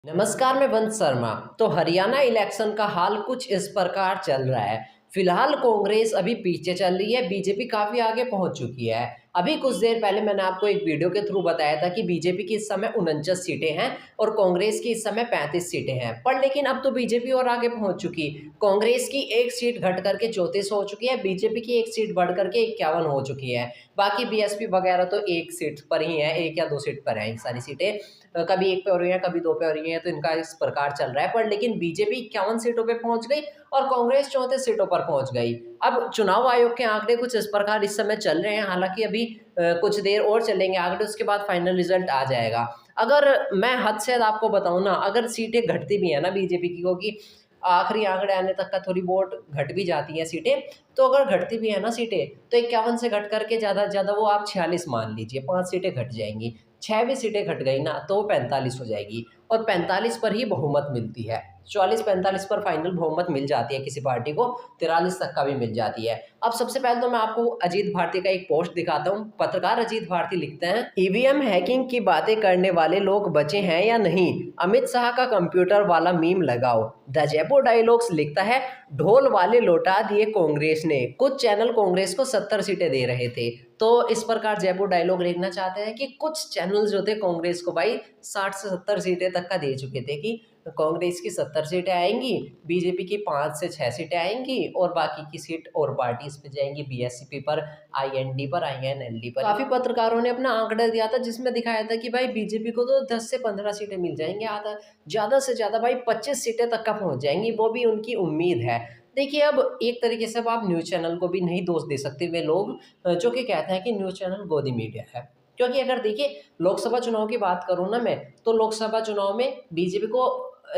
नमस्कार, मैं वंश शर्मा। तो हरियाणा इलेक्शन का हाल कुछ इस प्रकार चल रहा है। फिलहाल कांग्रेस अभी पीछे चल रही है, बीजेपी काफ़ी आगे पहुंच चुकी है। अभी कुछ देर पहले मैंने आपको एक वीडियो के थ्रू बताया था कि बीजेपी की इस समय 49 सीटें हैं और कांग्रेस की इस समय 35 सीटें हैं। पर लेकिन अब तो बीजेपी और आगे पहुंच चुकी। कांग्रेस की एक सीट घट करके 34 हो चुकी है, बीजेपी की एक सीट बढ़ करके 51 हो चुकी है। बाकी बीएसपी वगैरह तो एक सीट पर ही है, एक या दो सीट पर है सारी सीटें। कभी एक पे हो रही है, कभी दो पे हो रही है, तो इनका इस प्रकार चल रहा है। पर लेकिन बीजेपी 51 सीटों पे पहुंच गई और कांग्रेस 34 सीटों पर पहुंच गई। अब चुनाव आयोग के आंकड़े कुछ इस प्रकार इस समय चल रहे हैं, हालांकि अभी कुछ देर और चलेंगे आंकड़े, उसके बाद फाइनल रिजल्ट आ जाएगा। अगर मैं हद से हद आपको बताऊं ना, अगर सीटें घटती भी है ना बीजेपी की, क्योंकि आखिरी आंकड़े आने तक का थोड़ी बहुत घट भी जाती हैं सीटें, तो अगर घटती भी है ना सीटें, तो 51 से घट करके ज़्यादा से ज़्यादा वो आप 46 मान लीजिए, 5 सीटें घट जाएंगी। 6 भी सीटें घट गई ना तो 45 हो जाएगी और 45 पर ही बहुमत मिलती है। 44-45 पर फाइनल बहुमत मिल जाती है किसी पार्टी को, 43 तक का भी मिल जाती है। अब सबसे पहले तो मैं आपको अजीत भारती का एक पोस्ट दिखाता हूँ। पत्रकार अजीत भारती लिखते हैं, ईवीएम हैकिंग की बातें करने वाले लोग बचे हैं या नहीं, अमित शाह का कंप्यूटर वाला मीम लगाओ। द जयपुर डायलॉग्स लिखता है, ढोल वाले लौटा दिए कांग्रेस ने। कुछ चैनल कांग्रेस को 70 सीटें दे रहे थे। तो इस प्रकार जयपुर डायलॉग लिखना चाहते हैं कि कुछ चैनल जो थे कांग्रेस को भाई 60 से 70 सीटें तक का दे चुके थे कि कांग्रेस की 70 सीटें आएंगी, बीजेपी की 5 से 6 सीटें आएंगी और बाकी की सीट और पार्टीज पे जाएंगी, बीएसपी पर, आईएनडी पर, आईएनएलडी पर। काफी पत्रकारों ने अपना आंकड़ा दिया था जिसमें दिखाया था कि भाई बीजेपी को तो 10 से 15 सीटें मिल जाएंगी, आधा ज्यादा से ज्यादा भाई 25 सीटें तक का पहुंच जाएंगी, वो भी उनकी उम्मीद है। देखिए, अब एक तरीके से अब आप न्यूज़ चैनल को भी नहीं दोष दे सकते वे लोग जो कि कहते हैं कि न्यूज़ चैनल गोदी मीडिया है। क्योंकि अगर देखिए लोकसभा चुनाव की बात करूँ ना मैं, तो लोकसभा चुनाव में बीजेपी को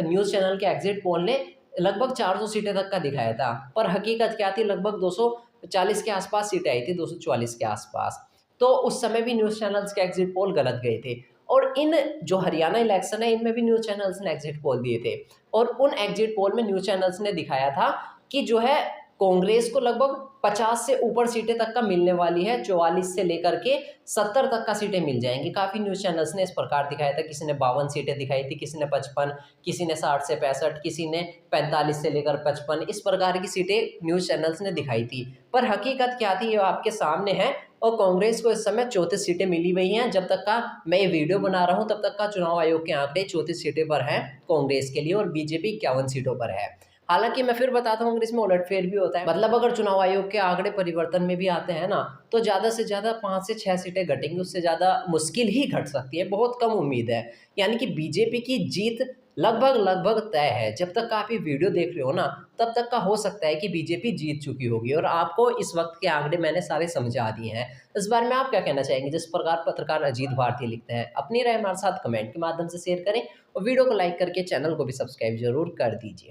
न्यूज़ चैनल के एग्जिट पोल ने लगभग 400 सीटें तक का दिखाया था, पर हकीकत क्या थी, लगभग 240 के आसपास सीटें आई थी, 244 के आसपास। तो उस समय भी न्यूज़ चैनल्स के एग्जिट पोल गलत गए थे। और इन जो हरियाणा इलेक्शन है इनमें भी न्यूज़ चैनल्स ने एग्जिट पोल दिए थे और उन एग्जिट पोल में न्यूज़ चैनल्स ने दिखाया था कि जो है कांग्रेस को लगभग 50 से ऊपर सीटें तक का मिलने वाली है, 44 से लेकर के 70 तक का सीटें मिल जाएंगी। काफ़ी न्यूज़ चैनल्स ने इस प्रकार दिखाया था, किसी ने 52 सीटें दिखाई थी, किसी ने 55, किसी ने 60 से 65, किसी ने 45 से लेकर 55, इस प्रकार की सीटें न्यूज़ चैनल्स ने दिखाई थी। पर हकीकत क्या थी ये आपके सामने है और कांग्रेस को इस समय 34 सीटें मिली हुई हैं। जब तक का मैं ये वीडियो बना रहा हूँ तब तक का चुनाव आयोग के आंकड़े 34 सीटें पर हैं कांग्रेस के लिए और बीजेपी 51 सीटों पर है। हालांकि मैं फिर बताता हूँ, अगर इसमें उलटफेर भी होता है, मतलब अगर चुनाव आयोग के आंकड़े परिवर्तन में भी आते हैं ना, तो ज़्यादा से ज़्यादा 5 से 6 सीटें घटेंगी, उससे ज़्यादा मुश्किल ही घट सकती है, बहुत कम उम्मीद है। यानी कि बीजेपी की जीत लगभग लगभग तय है। जब तक आप ये वीडियो देख रहे हो ना, तब तक का हो सकता है कि बीजेपी जीत चुकी होगी और आपको इस वक्त के आंकड़े मैंने सारे समझा दिए हैं। इस बारे में आप क्या कहना चाहेंगे? जिस प्रकार पत्रकार अजीत भारती लिखते हैं, अपनी राय हमारे साथ कमेंट के माध्यम से शेयर करें और वीडियो को लाइक करके चैनल को भी सब्सक्राइब जरूर कर दीजिए।